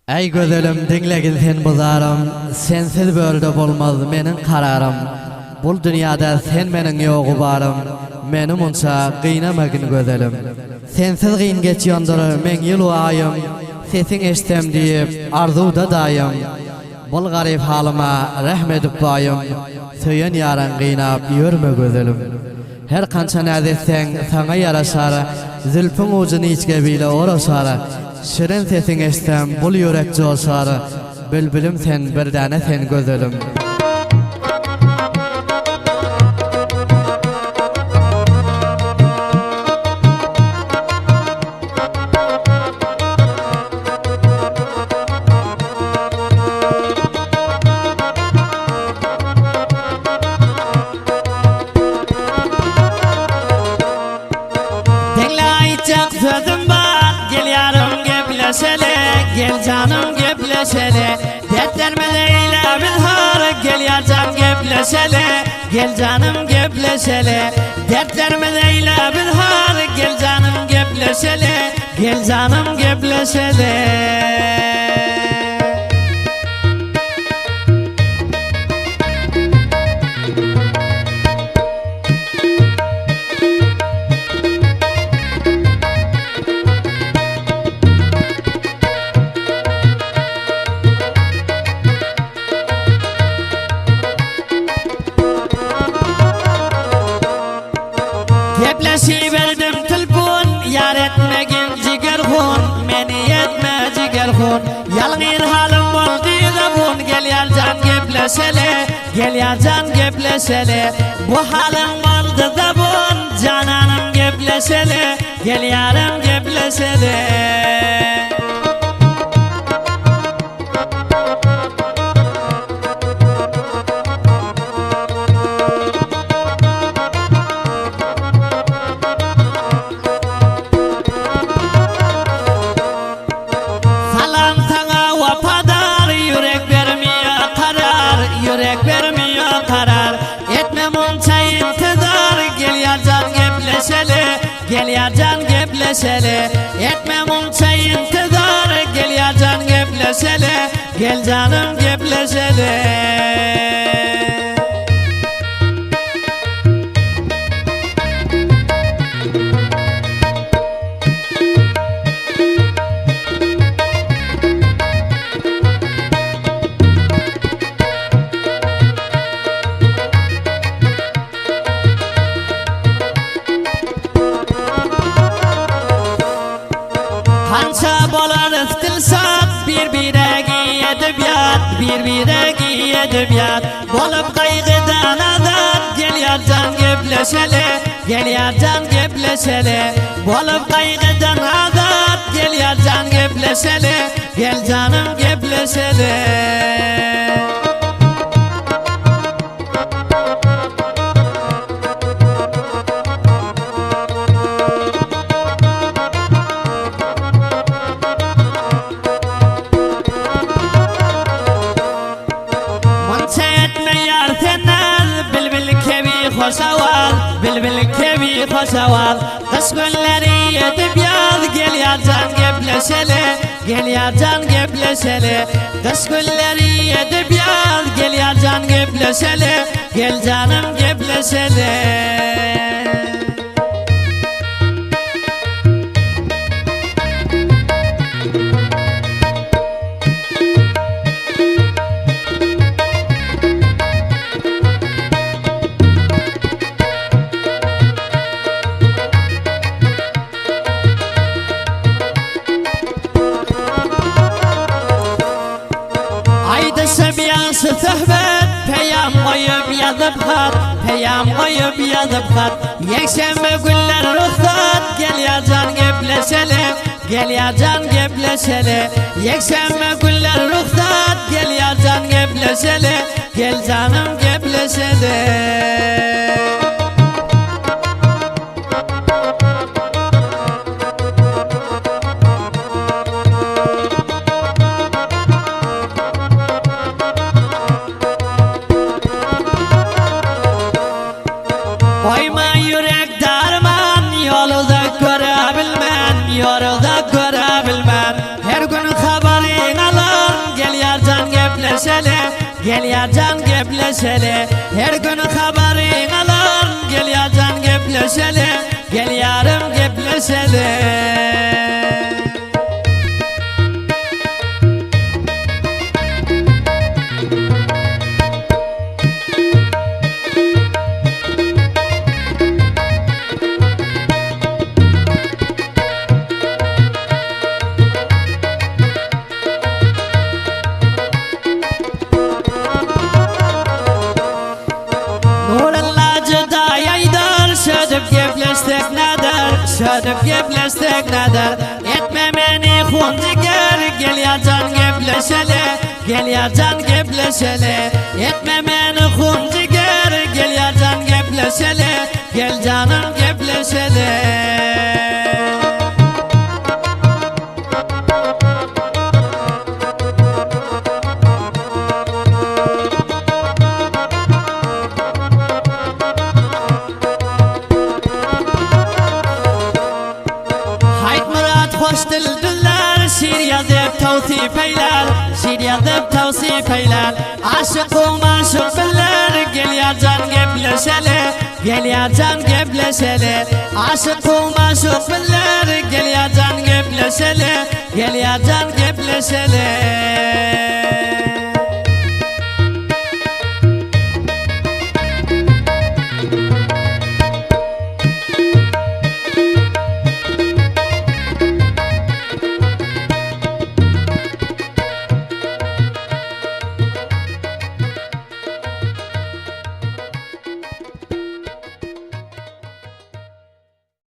Ey gözelim dinlegin sen bozarım, sensiz bölde bolmaz menin kararım. Bul dünyada sen menin yoğu barım, menim unça gıynamagin gözelim. Sensiz gıyn geçiyondur men yılu ayım, sesin eştem deyip arzuda dayım. Bul garip halıma rahmedip bayım, söyün yaran gıynap yörme gözelim. Her kança näzetsen sana yaraşar, zülfün ucunu içge bile oraşar. Şirin sesin eştem bul yürek coşar, bülbülüm sen bir dane sen gözelim. Sözüm var, gel yarım gepleşele, gel canım gepleşele. Dertlerime eyle bilhar, gel yar can gepleşele, gel canım gepleşele. Dertlerime eyle bilhar, gel canım gepleşele, gel canım gepleşele. Gepleşiverdim telefon, yar etmegin jiger hon, meni etme jiger hon. Yalgın halim boldy da bun, gel yar can gepleşele, gel yar can gepleşele. Bu halim boldy da bun, cananım gepleşele, gel yarım gepleşele. Yürek vermiyor karar, etmem onca intizar. Gel yar can gepleşele, gel yar can gepleşele. Etmem onca intizar, gel yar can gepleşele, gel canım gepleşele. Kança bolar istilsat, bir-biregi edebiyat, bir-biregi edebiyat. Bolup kaygıdan azat, gel yar can gepleşele, gel yar can gepleşele. Bolup kaygıdan azat, gel yar can gepleşele, gel canım gepleşele. Bilbil kebi hoşaval, kış günleri yedip yaz. Gel yar can gepleşele, gel yar can gepleşele. Kış günleri yedip yaz, gel yar can gepleşele, gel canım gepleşele. Sebiyansı söhbet, peyam koyup yazıp hat, peyam koyup yazıp hat. Yekşembe güller ruhsat, gel yar can gepleşele, gel yar can gepleşele. Yekşembe güller ruhsat, gel yar can gepleşele, gel canım gepleşele. Koyma yürek darman, yolu da görebilmen, yolu da görebilmen. Her gün haberin ala, gepleşeli. Her gün haberin alır, gel ya can gepleşeli. Gel yarım gepleşeli. Şödüp gepleştek nedir? Etme beni hundiger. Gel ya can gepleşeli. Gel ya can gepleşeli. Etme beni hundiger. Gel ya can gepleşeli. Gel canım gepleşeli. Hoş diller, şiir yazıp tavsif eyler. Şiir yazıp tavsif eyler. Aşık olma şık biller. Gel ya can gepleşeli. Gel ya can gepleşeli. Aşık olma şık biller. Gel ya can gepleşeli. Gel ya can gepleşeli.